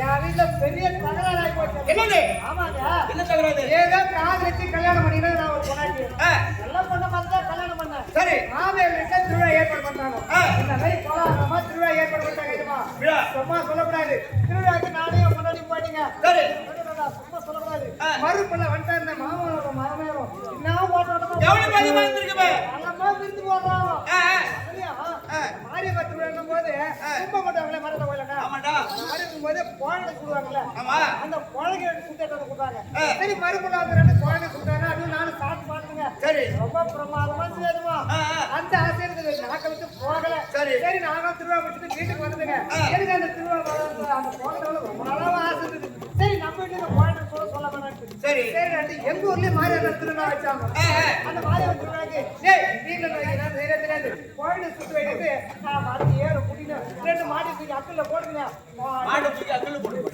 என் வீட்டுல பெரிய தகராறு ஆகி போச்சு. என்னது? ஆமாங்க. என்ன தகராறு? ஏதோ காதலிச்சு கல்யாணம் பண்ணினா நான் ஒரு பொண்ணாட்டி எல்லாம் பொண்ணை பார்த்து தான் கல்யாணம் பண்ணேன். சரி. மாமியார் வீட்டுல திருவிழா ஏற்பாடு பண்றாங்க. இந்த மாதிரி கோலாகலமா திருவிழா ஏற்பாடு பண்ணிட்டாங்க. சும்மா சொல்லக்கூடாது. திருவிழாக்கு நானே முன்னாடி போயிட்டீங்க. சரி. சும்மா சொல்லக்கூடாது. மறுப்புல வந்துட்டா இந்த மாமனோட மாமியாரும் என்ன போட்டோம் எவ்வளவு பதிமா இருந்திருக்குமே நல்லமா விருந்து போடுறாங்க. மாரியம்மன் திருவிழா போது கும்ப கொண்டாங்களே மரத்தை கோயிலக்கா. ஆமாடா. மாரியம்மன் போது குழந்தை கொடுவாங்கல்ல. ஆமா. அந்த குழந்தைக்கு சுத்தத்தை கொடுத்தாங்க. சரி மறுபடியும் அந்த ரெண்டு குழந்தை கொடுத்தாங்க. அதுவும் நானும் சாப்பிட்டு பாத்துங்க. சரி. ரொம்ப பிரமாதமா செய்யுமா. அந்த ஆசை இருக்குது நாக்க விட்டு போகல. சரி. சரி நானும் திருவிழா முடிச்சுட்டு வீட்டுக்கு வந்துங்க. எனக்கு அந்த திருவிழா அந்த குழந்தை ரொம்ப நாளாவா ஆசை இருக்குது. சரி நம்ம வீட்டுல குழந்தை சொல்ல வேணாம். சரி. சரி எங்க ஊர்லயே மாரியம்மன் திருவிழா வச்சாங்க. அந்த மாரியம்மன் திருவிழாக்கு வீட்டுல தெரியாது குழந்தை சுட்டு வைக்கிட்டு நான் மறுபடியும் ஏற குடினு ரெண்டு மாடி தூக்கி அக்கல்ல போடுங்க. மாடு தூக்கி அக்கல்ல போடுங்க.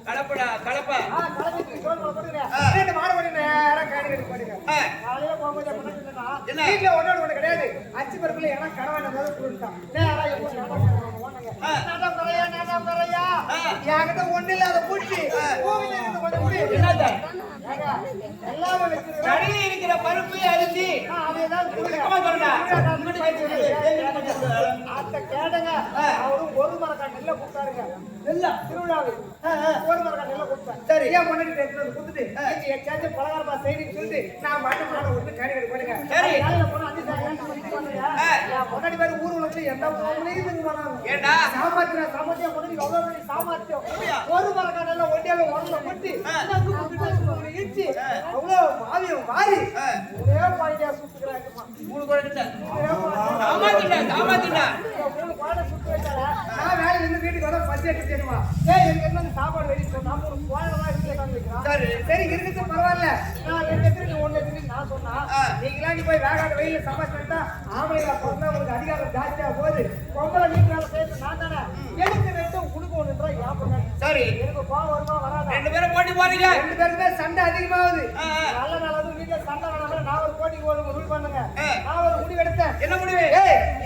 கலப்படா கலப்பா. கலப்பி தோல் போடுங்க. ரெண்டு மாடு ஓடி நேரா காடி கட்டி போடுங்க. காலையில போகும்போது என்ன வீட்டுல ஒண்ணு கிடையாது. அச்சு பருப்புல ஏன்னா கடவான ஏதாவது சொல்லிட்டான். நேரா நாட்டம் கரையா என்கிட்ட ஒண்ணு இல்லாத பூச்சி கொஞ்சம் முடி எல்லாமே வச்சிருக்கேன். கடையில இருக்கிற பருப்பு அரிசி அதேதான் அத்த கேட்டங்க. அவரும் ஒரு மரக்காய் நெல்ல கொடுத்தாருங்க. திருவிழாவில் ஒரு மரக்காய் நெல்ல கொடுத்தாரு. சரி ஏன் முன்னாடி கொடுத்துட்டு எச்சாச்சும் பலகாரமா செய்தின்னு சொல்லிட்டு நான் மாட்டு ஒண்ணு காடி போடுங்க. சரி முன்னாடி பேர் ஊர் உலகத்துல எந்த ஊர்லயும் ஏண்டா சாமர்த்தியம் சாமர்த்தியம் முன்னாடி அவ்வளவு சாமர்த்தியம் ஒரு மரக்காய் நெல்ல ஒட்டியால உடம்புல கொட்டி இடிச்சு அவ்வளவு மாவியம் மாறி ஒரே பாயிண்டியா சுத்துக்கிறாங்கம்மா. மூணு குழந்தை சாமாத்திட்டா மூணு குழந்தை சுத்து வச்சால நான் வேலையில இருந்து வீட்டுக்கு வர பசி எடுத்து தெரியுமா. எனக்கு என்ன சாப்பாடு வெடி சொன்னா மூணு குழந்தைலாம் இருக்கு வைக்கிறான். சரி சரி இருக்குது பரவாயில்ல. நான் ரெண்டு எடுத்துட்டு ஒண்ணு எடுத்துட்டு நான் சொன்னா நீங்களா நீ போய் வேகாத வெயில சமைச்சா ஆம்பளையா பிறந்தா உங்களுக்கு அதிகாரம் ஜாஸ்தியா போகுது. பொம்பளை வீட்டுல சேர்த்து நான் தானே எனக்கு ரெண்டும் கொடுக்கணுன்றா ஏன் பண்ண. சரி எனக்கு கோவம் வருமா வராதா? ரெண்டு பேரும் போட்டி போறீங்க. ரெண்டு பேருமே சண்டை அதிகமாகுது. நல்ல நாளாவது வீட்டுல சண்டை வேணாலும் நான் ஒரு போட்டி முடிவு பண்ணுங்க. நான் ஒரு முடிவு எடுத்தேன். என்ன முடிவு?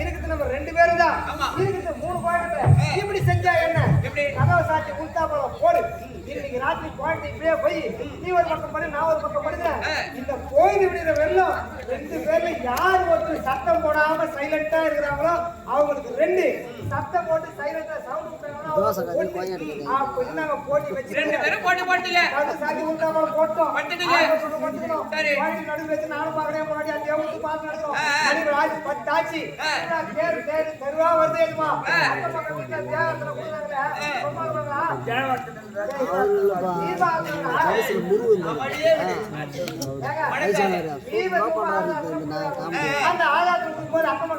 இருக்குது நம்ம ரெண்டு பேரும் தான் இருக்குது. மூணு குழந்தை இப்படி செஞ்சா என்ன? எப்படி கதவை சாட்சி உள்தாப்பளம் போடு. இன்னைக்கு ராத்திரி குழந்தை இப்படியே போய் நீ ஒரு பக்கம் பண்ணி நான் ஒரு பக்கம் பண்ணுறேன். இந்த கோயில் விடுற வெள்ளம் ரெண்டு பேர்ல யார் ஒருத்தர் சத்தம் போடாம சைலண்டா இருக்கிறாங்களோ அவங்களுக்கு ரெண்டு சத்தம் போட்டு சைலண்டா சவுண்ட் நாங்க போட்டி வச்சு ரெண்டு பேரும் போட்டி போட்டீங்க. சாட்சி உள்தாப்பளம் போட்டோம். சரி நடுவு வச்சு நானும் பாக்குறேன். முன்னாடி அந்த எவ்வளவு பார்த்து நடக்கும் பத்தாச்சு பேரு பேரு தெருவா வருது. எதுமா பக்கம் வீட்டுல தேவத்துல அந்த ஆதாரத்துக்கு போது அக்கம்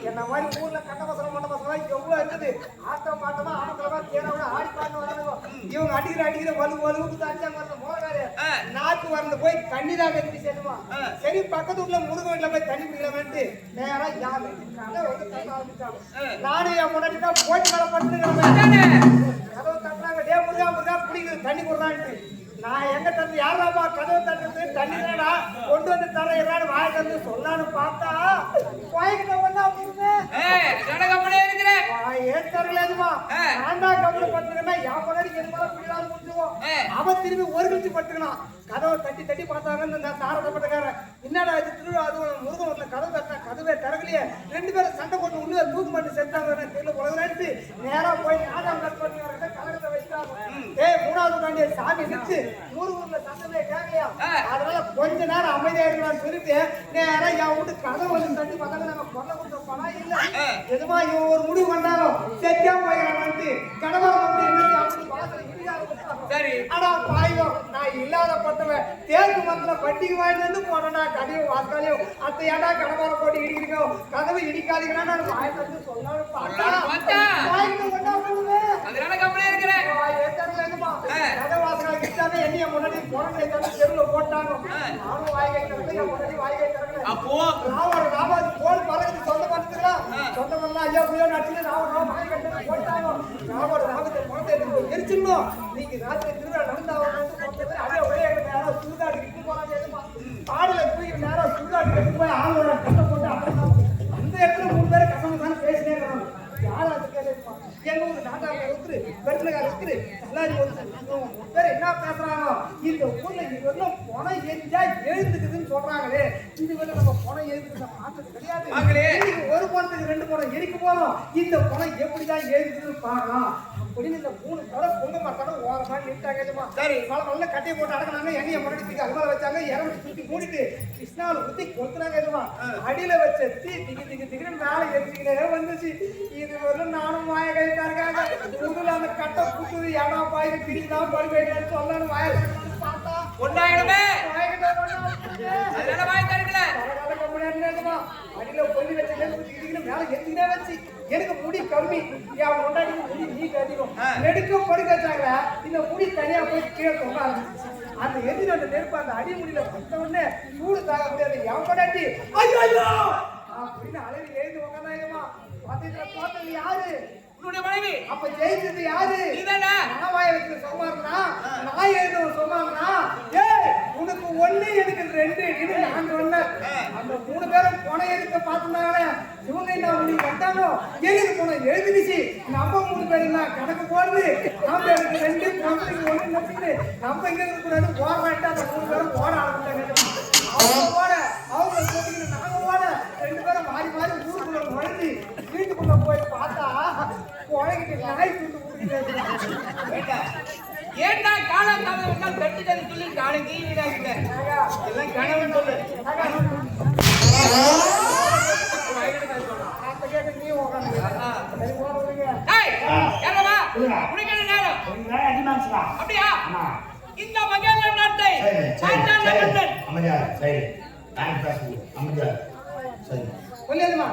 என்ன மாதிரி ஊர்ல கட்ட பசங்க மண்ட பசங்க எவ்வளவு இருக்குது. ஆட்டம் பாட்டமா ஆட்டமா தேனோட ஆடி பாட்டு வரானுங்க. இவங்க அடிக்கிற வலுவுக்கு அடிச்சாங்க. மோகாரு நாக்கு வரந்து போய் தண்ணி தான் வெட்டி சேருமா. சரி பக்கத்து ஊர்ல முருகன் வீட்டுல போய் தண்ணி குடிக்கலாமேட்டு நேரா யாரு ஆரம்பிச்சாங்க. நானும் என் முன்னாடி தான் போட்டி மேல படுத்துக்கிறேன். கதவு தட்டினாங்க. டே முருகா குடிக்கிறது தண்ணி கொடுறான்ட்டு நான் எங்க தந்து யாராப்பா கதவை தட்டுறது தண்ணி தானடா கொண்டு வந்து தர எல்லாரும் வாய் தந்து சொல்லான்னு பார்த்தா வாய்க்கிட்ட ஒண்ணா ஏற்கனவேமா நான் தான் கவலை பட்டுக்கன்னா என் முன்னாடி என் மேல பிடிக்காது முடிச்சுவோம். அவன் திரும்பி ஒரு கழிச்சு பட்டுக்கணும். கதவை தட்டி பார்த்தாங்கன்னு இந்த தாரப்பட்டக்காரன் என்னடா இது திருவிழா அது முருகன் வீட்டுல கதவை தட்டினா கதவே திறக்கலையே. ரெண்டு பேரும் சண்டை போட்டு உள்ள தூக்கு மாட்டு செத்தாங்க. தெரியல உலகத்து நேரா போய் ஆதாம் கட் பண்ணி வரத கலகத்தை வச்சுட்டாங்க. மூணாவது தாண்டிய சாமி நிச்சு முருகூர்ல சண்டமே கேட்கலையா. அதனால கொஞ்ச நேரம் அமைதியா இருக்கலாம்னு சொல்லிட்டு நேரா என் வீட்டு கதவை வந்து தட்டி பார்த்தாங்க. நாங்க கொல்ல கொடுத்த பணம் இல்ல எதுமா இவன் ஒரு முடிவு பண்ணாலும் செத்தியா போயிடலான்ட்டு கடவுள் அப்படி வாசல் சரி ஆனா பாயும் நான் இல்லாத பட்டவன் தேர்வு மரத்துல பட்டிக்கு வாங்கிட்டு போனா கதையும் வாக்காலையும் அத்தை ஏடா கடவார போட்டு இடிக்கிறீங்க கதவை இடிக்காதீங்கன்னா நான் வாய்ப்பு வந்து சொல்லணும் கதவாசல் கிட்டாவே என்னைய முன்னாடி குழந்தை தெருவில் போட்டாங்க. நானும் வாய்கை முன்னாடி வாய்கை அப்போ நான் போல் பழகுது சொந்த பண்ணுறா சொந்த பண்ணலாம் ஐயா புயல் நட்டு நான் வாய் கட்டு போட்டாங்க. நான் ஒரு ராமத்தை குழந்தை எரிச்சிடணும். நீங்க ராத்திரி திருவிழா நடந்தாங்க அதே ஒரே நேரம் சுடுகாடு கிட்டு போறாங்க. பாடல போய் நேரம் சுடுகாடு கட்டு போய் ஆளோட கட்ட போட்டு அப்புறம் அந்த இடத்துல மூணு பேரை கசமசான பேசினே இருக்கிறாங்க. யாரும் அது கேட்க முன்னாடி வந்து பேர் என்ன பேசுறாங்க இந்த ஊர்ல இது வந்து பணம் எரிஞ்சா எழுந்துக்குதுன்னு சொல்றாங்களே இது வந்து நம்ம பணம் எழுந்துக்கிட்ட பார்த்தது கிடையாது. ஒரு பணத்துக்கு 2 பணம் எரிக்க போறோம். இந்த பணம் எப்படிதான் எழுதுக்குதுன்னு பாக்கலாம் அப்படின்னு இந்த 3 தடவை பொங்க மாட்டாங்க ஓரமா நின்ட்டாங்க. சரி நல்ல கட்டையை போட்டு அடக்கினாங்க. எண்ணெயை முன்னாடி அல்வால வச்சாங்க. இறந்து சுத்தி மூடிட்டு கிருஷ்ணாவில் ஊத்தி கொளுத்துனாங்க. அடியில வச்ச தீ திகி திகி திகின்னு மேல எரிஞ்சுக்கிட்டே வந்துச்சு. இது ஒரு நானும் வாய கைட்டா இருக்காங்க. முதல்ல அந்த கட்டை புத்துது ஏடா பாயிரு திரிதான் படுவேன்னு சொல்லணும். வாய பார்த்தா ஒன்னாயிரமே அடியில பொண்ணு வச்சு மேல எத்தினே வச்சு எனக்கு முடி கம்மி என் முன்னாடி முடி நீட் அதிகம் நெடுக்க படுக்க வச்சாங்க. இந்த முடி தனியா போய் கீழே தொங்க ஆரம்பிச்சு. அந்த எதிர அந்த நெருப்பு அந்த அடி முடியில பட்ட உடனே சூடு தாங்க முடியாது. என் கொண்டாட்டி ஐயோ அப்படின்னு அழகு எழுந்து உட்காந்தாங்கம்மா. பார்த்தது யாரு? உன்னுடைய மனைவி. அப்ப ஜெயிச்சது யாரு? நீதானே. நாவாய வச்சு சொன்னாருனா நான் எழுதும் சொன்னாருனா ஏய் உனக்கு 1 எனக்கு 2 இது நான் சொன்னேன். அந்த 3 பேரும் பணம் எடுக்க பார்த்தாங்களே இவங்க என்ன பண்ணி கட்டானோ எழுதி போனோம் எழுதிச்சு. நம்ம 3 பேரும் தான் கணக்கு போடுது. நம்ம எனக்கு 2 கம்பெனிக்கு 1 நம்பிட்டு நம்ம இங்க இருக்கிறது போராட்டா அந்த 3 பேரும் ஓட ஆரம்பிச்சாங்க. அவங்க ஓட அவங்க சொல்லிட்டு நாங்க ஓட 2 பேரும் மாறி மாறி ஊருக்குள்ள நுழைஞ்சு வீட்டுக்குள்ள போய் பார்த்தா குழந்தைகிட்ட நாய் தூண்டு கொடுத்துட்டு ஏண்டா காலம் காலம் வந்தா தட்டிட்டது சொல்லி காலை கீழாகிட்ட எல்லாம் கனவு சொல்லு. நீ உட்காந்து முடிக்கிற நேரம் அப்படியா? இந்த மகேந்திர நாட்டை சொல்லிடுமா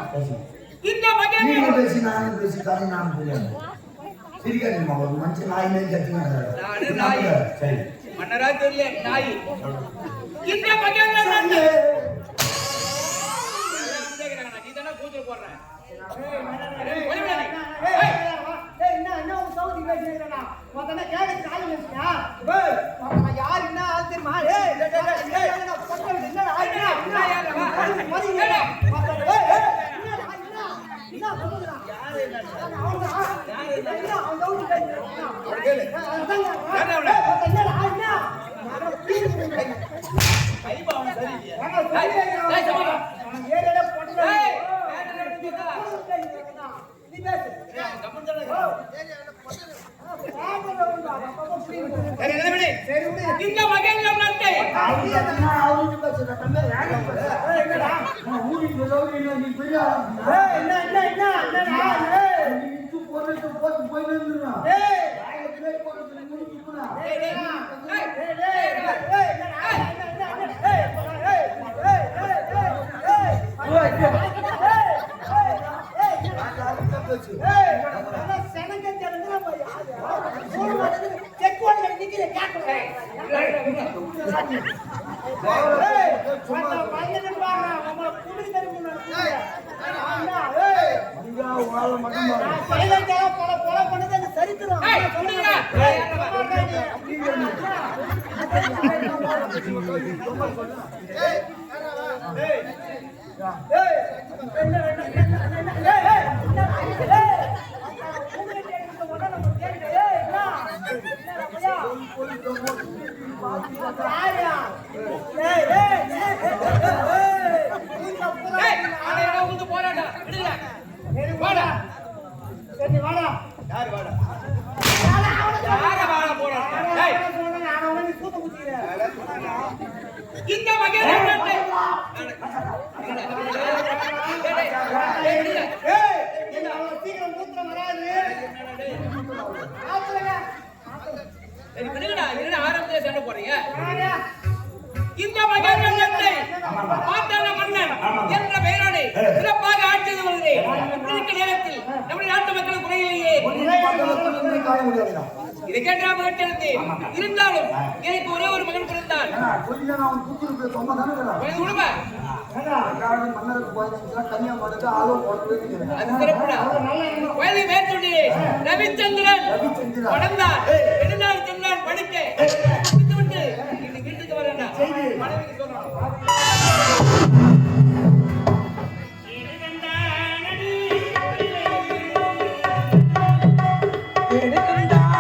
இந்த மகேந்திர பேசி நானும் பேசி தானே நான் புரியாது சிரிக்காதீங்கம்மா. ஒரு மனுஷன் நாய் மாதிரி கத்துனாங்க. சரி மன்னரா தெரியல நாய். இந்த மகேந்திர நாட்டை நீ தானே கூத்து போடுறேன். யார் என்ன ஆள் தெரியுமா? இந்த மகேந்திர நாட்டை இந்த மகேந்திர நாட்டை ஆரம்பத்தில் சண்டை போறீங்க. இந்த மகேந்திர நாட்டை பாட்டாள மன்னன் என்ற பெயரோடு சிறப்பாக ஆட்சி செய்து வருகிறேன். நேரத்தில் நம்முடைய நாட்டு மக்களுக்கு குறையிலேயே இதை கேட்டு கேட்டிருந்தேன். இருந்தாலும் எனக்கு ஒரே ஒரு மகன் பிறந்தான். வயதை மேற்கொண்டு ரவிச்சந்திரன் வளர்ந்தார். 2 நாள் சென்றான் படிக்க விட்டு வீட்டுக்கு வரேன் மனைவிக்கு சொல்லணும். எடுக்கின்றான்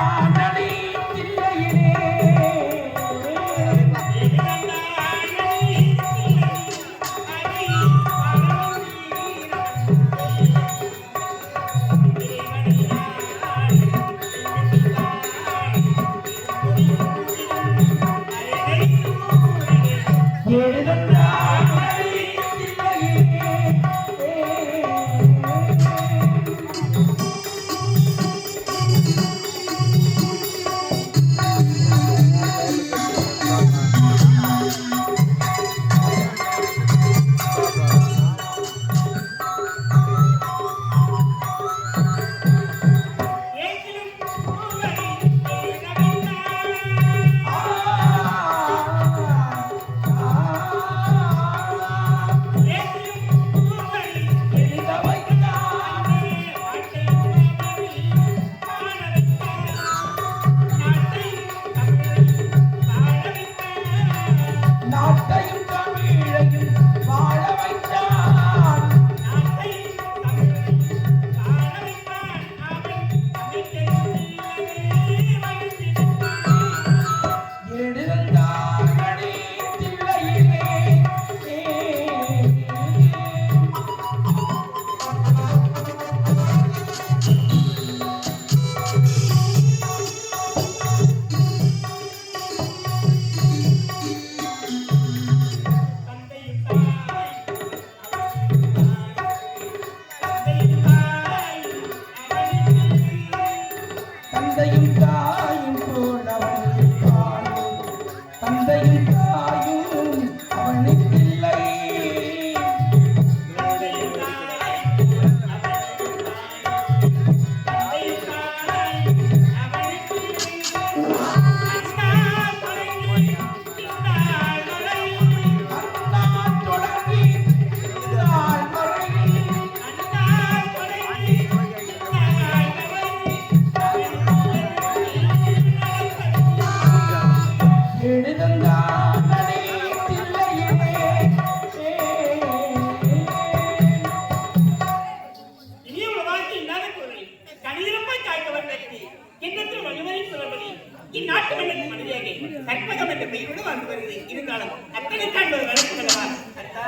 இந்நாட்டு மன்னன் மனைவியாக கற்பகம் என்ற பெயரோடு வாழ்ந்து வருகிறேன். இருந்தாலும் அத்தனை காண்பது வழக்கு அல்லவா? அத்தா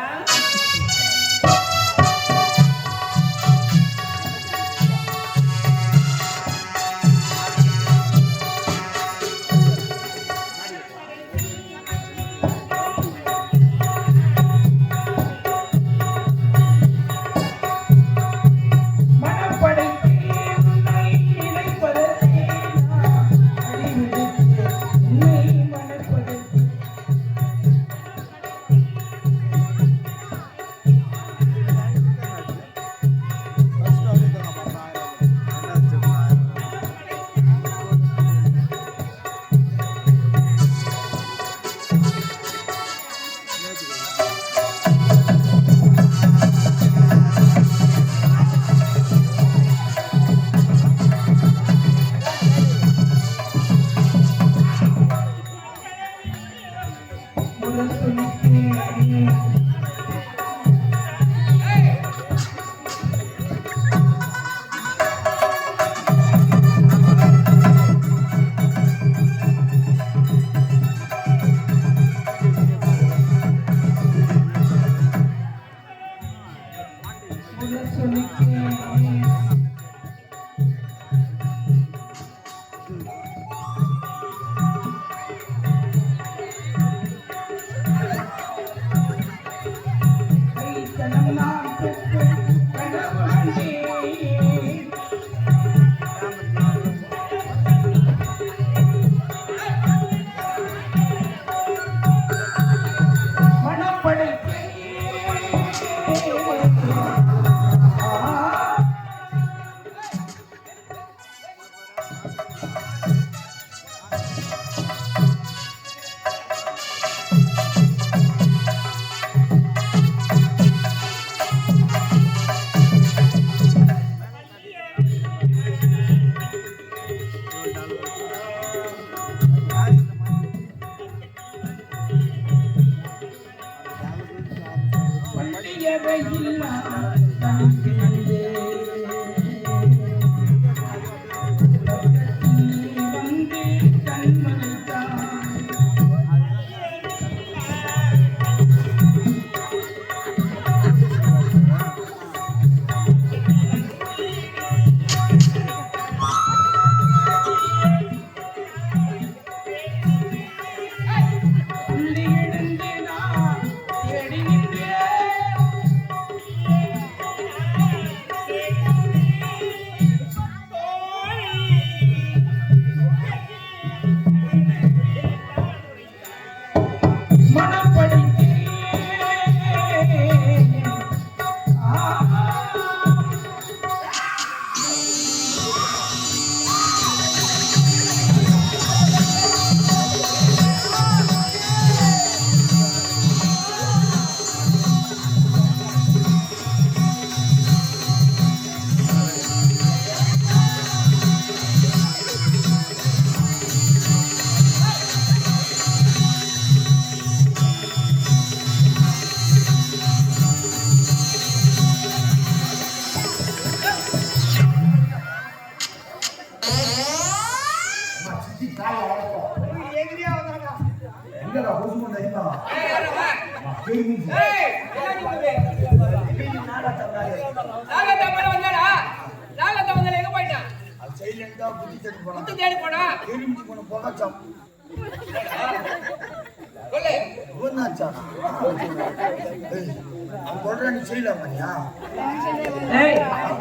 தேடி போனா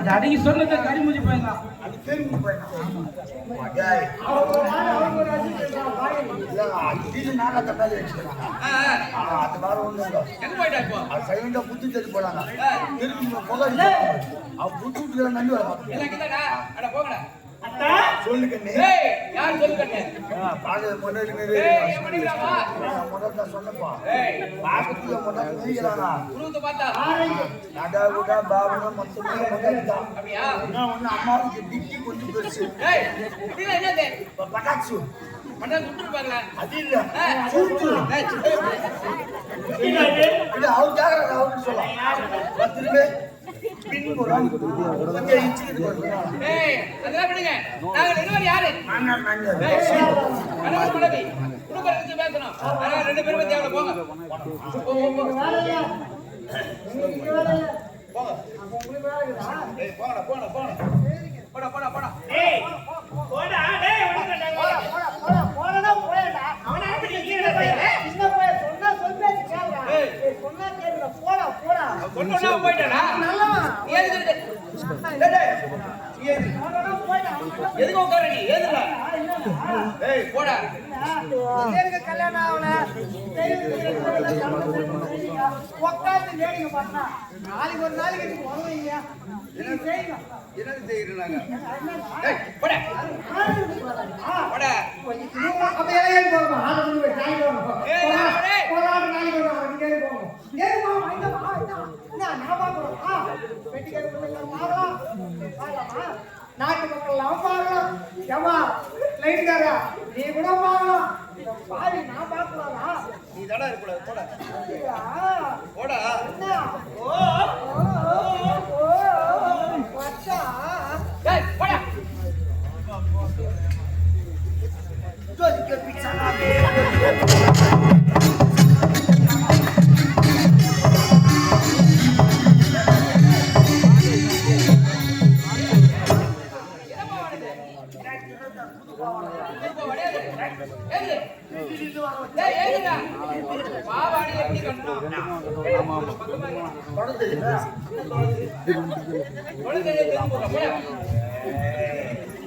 அன்னைக்கு சொன்னதை கரிமூஞ்சி போயிருந்தா அது தெரிஞ்சு அது வேற ஒண்ணு சைலண்டா புத்தி தெரிஞ்சு போனாங்க திரும்பி புகை அவன் புத்து நன்றி வர சொல்லு கண்ணு யார் சொல்லு கண்ணு பாக்க முன்னாடி முதல்ல சொன்னப்பா பாக்கத்துல முன்னாடி நெய்கிறானா நடா கூட பாவனா மொத்தமே முதல்தான் அப்படியா ஒண்ணு அம்மாவுக்கு டிக்கி கொஞ்சம் பெருசு என்னது பட்டாக்சு பட்டாக்சு விட்டுருப்பாங்களா அது இல்ல இல்ல அவர் கேக்குறாங்க அவருக்கு சொல்லலாம் திரும்ப பின்புறம் கொஞ்சம் இச்சுக்கிட்டு போடுங்க. ஏய் அதெல்லாம் விடுங்க. நாங்க இருவர் யாரு? அண்ணன் மன்னர். கணவன் மனைவி. குடும்பத்தை பத்தி பேசணும். அதனால ரெண்டு பேரும் பத்தி அவளை போங்க. வேலையா இங்க வேலையா போங்க. அப்ப உங்களுக்கு வேலை இருக்குதா? ஏய் போடா போடா போடா. போடா போடா போடா. ஏய் போடா டேய் வந்துடா. போடா போடா அவனா அப்படி கீழே போயிரு. சின்ன பையன் சொன்னா சொல்றது கேளுடா. ஏய் சொன்னா கேளுடா. போடா கொண்டோனா போய்டா. நல்லவன். ஏது டேய் ஏது. எதுக்கு உட்கார நீ? ஏதுடா. ஏய் போடா. எனக்கு கல்யாணம் ஆகல உட்காந்து வேடிக்கை பார்த்தா நாளைக்கு ஒரு நாளைக்கு நீங்க வருவீங்க என்னது செய்யறாங்க? ஏய் போடா. போடா. அப்ப ஏன் போறோம் ஆளு போய் நாளைக்கு வரோம் ஏய் டேய். போறாரு நாளைக்கு வரோம் இங்கே போறோம் ஏய் மாமா இங்க வா நான் பாக்குறோம் பெட்டிக்கார பிள்ளைங்க பாக்கலாம் நாட்டு மக்கள் எல்லாம் பாக்கலாம் ஏமா லைட்காரா நீ கூட பாக்கலாம் பாவி நான் பாக்கலாமா நீ தடா இருக்க கூடாது. போடா. போடா. என்ன ஓ வச்சா ஏய் போடா. ஜோதிக்க பிச்சனா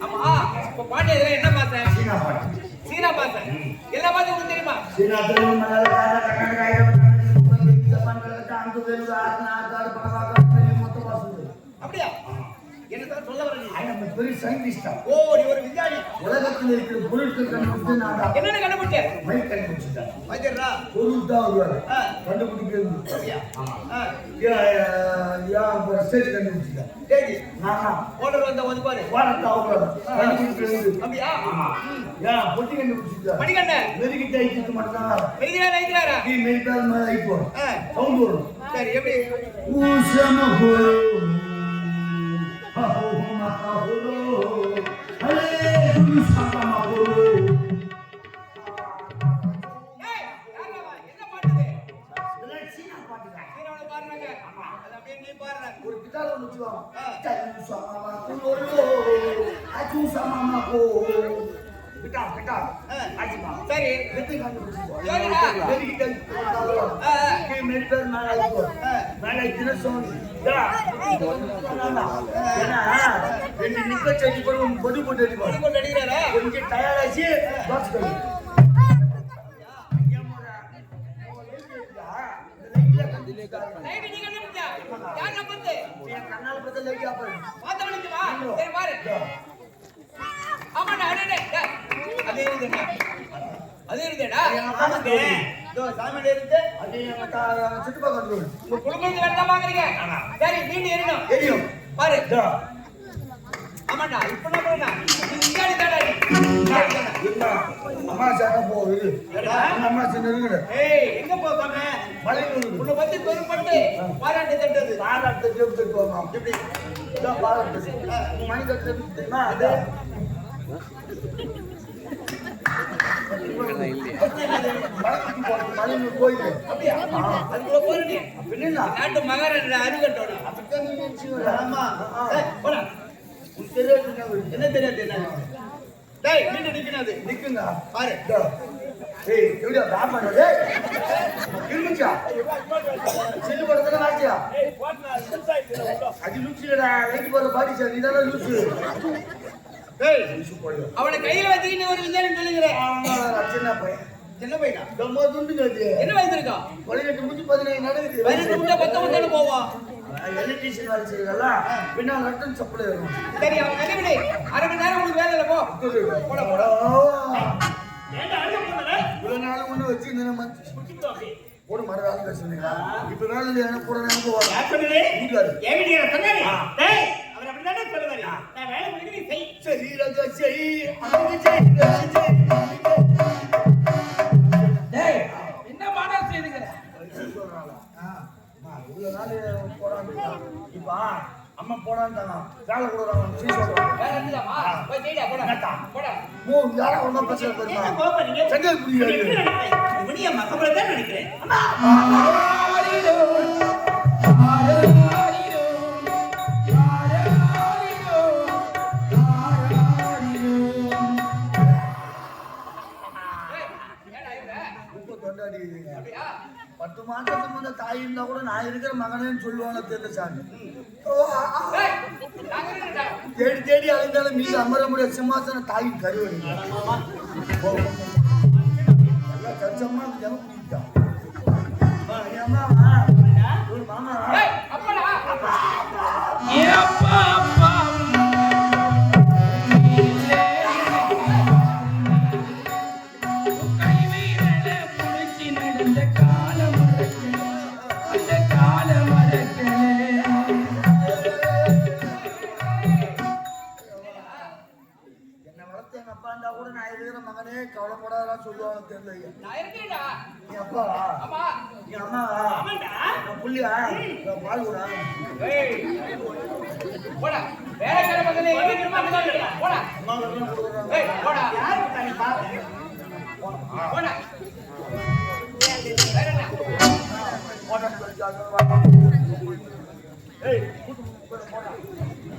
ஆமா இப்ப பாட்டு என்ன பார்த்தேன்? சீனா பாட்டு. சீனா பார்த்தேன். எல்லா பாட்டும் உங்களுக்கு தெரியுமா? சீனா தெலுங்கு மலையாள கன்னட ஜப்பான் கலந்த அந்த தெலுங்கு ஆர்னா ஆதார் பணவாக மொத்தம் வாசுது. அப்படியா? என்னதான் சொல்ல வர நீ? ஐ அம் a very scientist. ஓ நீ ஒரு விஞ்ஞானி. உலகத்தில் இருக்கிற பொருட்கள் கண்டுபிடிச்சு நான் தான் என்னென்ன கண்டுபிடிச்ச? மைக் கண்டுபிடிச்சிட்டேன். வைத்தியரா? பொருள் தான் வருவாரு கண்டுபிடிக்கிறது. அப்படியா? ஸ்டேஜ் கண்டுபிடிச்சிட்டேன். சரி. நானா ஓடர் வந்த வந்து பாரு. வாரத்தை அவரு கண்டுபிடிக்கிறது. அப்படியா? ஏன் பொட்டி கண்டுபிடிச்சிட்டேன். மணிகண்ட. நெருக்கி தைச்சிட்டு மட்டும்தான் மெய்திரா நைதிரா? நீ மெய்தால் மேல இப்போ சவுண்ட் வரும். சரி எப்படி? ஊசம ஹோரோ ஹோ மகா ஹோரோ ஹலே குருசாமா ஹோரோ. ஏய் யாரவா? என்ன பாட்டு இது? இதெல்லாம் சீனா பாட்டுதான். சீனாவோட பாடுறாங்க. அது அப்படியே நீ பாடுற. ஒரு பிட்டால வச்சுவாங்க. தனு சமாமா ஹோரோ அச்சு சமாமா ஹோ பிட்டா ஆஜிமா. சரி. வெத்தி கண்டுபிடிச்சிட்டோம். சரிடா. நெருக்கி தைச்சிட்டு நீ மெய்தால் மேல இப்போ மேல தினசோன் ஏன்னா ரெண்டு நிக்க செடி பொடி போட்டு அடிப்பாங்க. இது கொண்டு அடிக்கிறாரா? கொஞ்சம் டயர்டாச்சு பாக்ஸ் கட்டி நைட் நீ கண்டுபிடிச்சா? யார் நம்பறது? கண்ணால பார்த்து லைட் ஆஃப் பண்ணு. பார்த்தவனுக்கு வா. சரி பாரு. ஆமாடா அடடே. டேய். அதே இருந்தேடா. அதே இருந்தேடா. ஆமாங்க. இதோ சாமியோட இருந்து. அது நம்ம சுற்றுப்பக்கம் வந்துடும். உங்க குடும்பத்துக்கு வேற தான் வாங்குறீங்க. சரி மீண்டும் எரியும். தெரியும். பாரு. இதோ. ஆமாடா இப்ப என்ன பண்ணா? நீ இங்காடி தாடா நீ. இருந்தா. அம்மா சாக்க போகுது. அம்மா சின்ன இருக்குது. ஏய் எங்க போகாம? மலை நூறு. உன்னை பத்தி பெருமைப்பட்டு பாராட்டு தட்டது. பாராட்டு ஜெபத்து போகணும். எப்படி? இதோ பாராட்டு. மணி கட்டு தெரியுமா? அது மலை நூறு கோயில். அப்படியா? அதுக்குள்ள போற நீ. பின்னா நாட்டு மகாராஜா அருகட்டோட. ஆமா. ஏய் போடா. உனக்கு தெரியாது என்ன தெரியாது என்ன? டேய் மீண்டும் நிக்கணும் நிக்குங்க. பாரு. இதோ. ஏய் எப்படியா பேக் பண்ணது? இருந்துச்சா? சில்லு படத்துல வாச்சியா? அது லூசிலடா. ரைட் போற பாடி சார் இதெல்லாம் லூசு. டேய் லூசு போடு. அவனை கையில வச்சுக்கிட்டு ஒரு விஞ்ஞானி சொல்லுகிறேன். சின்ன பையன். என்ன பையனா? ரொம்ப துண்டுங்க அது. என்ன வயசு இருக்கா? 18 முடிஞ்சு 17 நடக்குது. வயசு முட்டை 19 போவான். எலக்ட்ரிஷியன் வேலை செய்யறதா? பின்னா ரத்தம் சப்ளை வரும். சரி அவன் கண்டுபிடி. அரை மணி நேரம் உங்களுக்கு வேலை இல்ல போ. போட போட. ஏன்டா அழுக போறல? இவ்வளவு நாள் ஒண்ணு வச்சு இந்த நம்ம போடு மரதால பேசுறீங்களா? இப்ப வேலை இல்ல எனக்கு கூட நினைப்பு வரும். யார் சொன்னது? வீட்டுக்காரு. ஏவிடியா சொன்னாரு? டேய் அவர் அப்படிதானே சொல்லுவாரு. நான் வேலை முடிஞ்சு நீ செய். சரி ராஜா செய். அங்க செய். செய். டேய் என்ன பாடா செய்துங்கற? சொல்றாளா? இவ்வளவு நாள் போறாங்க. இப்ப அம்மா போடான்ட்டாங்க வேலை கொடுக்குறாங்க சீ சொல்றாங்க வேற இருக்குதாமா போய் செய்டா போடா போடா யாரா ஒன்றா பிரச்சனை பெருமா செஞ்சது புரியாது இவனிய மகபல தான் நினைக்கிறேன் தொண்டாடி அப்படியா 10 மாசத்துக்கு முன்ன தாய் இருந்தா கூட நான் இருக்கிற மகனேன்னு சொல்லுவாங்க தெரியல சாமி ஏய் நாங்க இருக்கடா தேடி தேடி அழிந்தாலும் மீது அமர முடியாத சிம்மாசனம் தாயின் கருவடி எல்லாம் சச்சம்மா ஜனம் பிடிச்சா ஒரு மாமா ஏய் அப்படா ஏப்பா அப்பா கைவீரல புடிச்சி நடந்த காலம் அந்த காலம் என்ன வளர்த்து எங்க அப்பா இருந்தா கூட நான் இருக்கிற மகனே கவலைப்படாதான் சொல்லுவாங்க தெரியல நான் இருக்கேன்டா நீ அப்பாவா ஆமா நீ அம்மாவா நான் புள்ளியா பால் கூட ஏய் போடா வேற பக்கத்துல எங்க திரும்ப போடா அம்மாவுக்கு கொடுக்குறாங்க ஏய் போடா யார் நீ பாரு போடா வேற என்ன ஏய் போடா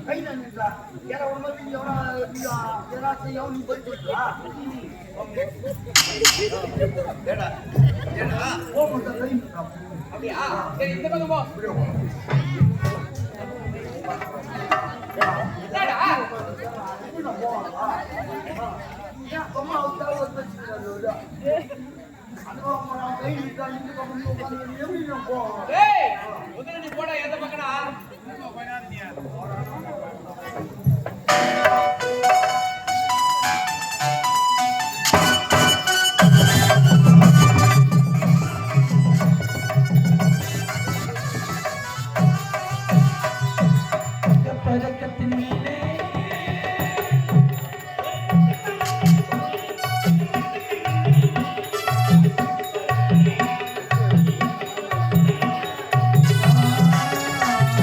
கை நின்றா யாரா உடம்பு நீ எவனா செய்யவும் நீ போயிட்டு போக கை நின்றா அப்படியா சரி இந்த பக்கம் போ என்னடா ஏய்